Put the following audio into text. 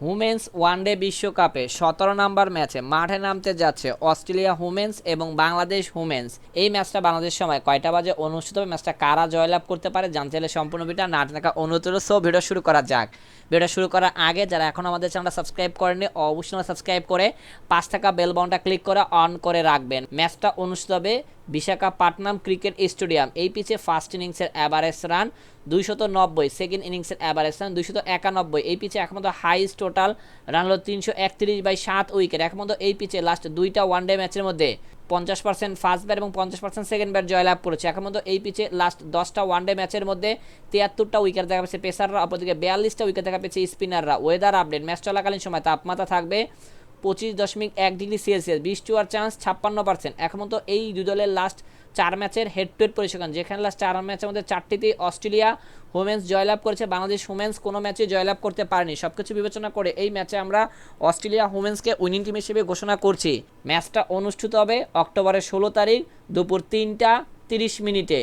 Women's one day বিশ্বকাপে 17 নম্বর ম্যাচে মাঠে নামতে যাচ্ছে অস্ট্রেলিয়া উমেন্স এবং বাংলাদেশ উমেন্স। এই ম্যাচটা বাংলাদেশ সময় কয়টা বাজে অনুষ্ঠিত হবে, ম্যাচটা কারা জয়লাভ করতে পারে জানতে চাইলে সম্পূর্ণ ভিডিও না থাকা অনুরোধ রইল। সো ভিডিও শুরু করা যাক। ভিডিও শুরু করার আগে যারা এখন আমাদের চ্যানেলটা সাবস্ক্রাইব করেননি অবশ্যই সাবস্ক্রাইব করে পাঁচ থাকা বেল বাটনটা ক্লিক করে অন করে রাখবেন। ম্যাচটা অনুষ্ঠিত হবে বিশাখাপত্তনম ক্রিকেট স্টেডিয়াম। এই পিচে ফার্স্ট ইনিংসের অ্যাভারেজ রান 290, সেকেন্ড ইনিংসের অ্যাভারেজ রান 291। এই পিচে একমাত্র হাইস্ট টোটাল রান হলো 331/7 উইকেট। একমাত্র এই পিচে লাস্ট দুইটা ওয়ানডে ম্যাচের মধ্যে 50% ফার্স্ট ব্যাট এবং 50% সেকেন্ড ব্যাট জয়লাভ করেছে। একমাত্র এই পিচে লাস্ট 10টা ওয়ানডে ম্যাচের মধ্যে 73টা উইকেট দেখা পেয়েছে পেসাররা, অপরদিকে 42টা উইকেট দেখা পেয়েছে স্পিনাররা। ওয়েদার আপডেট, ম্যাচ চলাকালীন সময় তাপমাত্রা থাকবে 25.1 ডিগ্রি সেলসিয়াস, বৃষ্টি হওয়ার চান্স 56%। একমাত্র এই দুই দলের লাস্ট 4 ম্যাচের হেড টু হেড পরিসংখ্যান, যেখানে লাস্ট 4 ম্যাচের মধ্যে 4টিতেই অস্ট্রেলিয়া উমেন্স জয়লাভ করেছে, বাংলাদেশ উমেন্স কোনো ম্যাচে জয়লাভ করতে পারেনি। সবকিছু বিবেচনা করে এই ম্যাচে আমরা অস্ট্রেলিয়া উমেন্সকে উইনিং টিম হিসেবে ঘোষণা করছি। ম্যাচটা অনুষ্ঠিত হবে অক্টোবরের 16 তারিখ দুপুর 3টা 30 মিনিটে।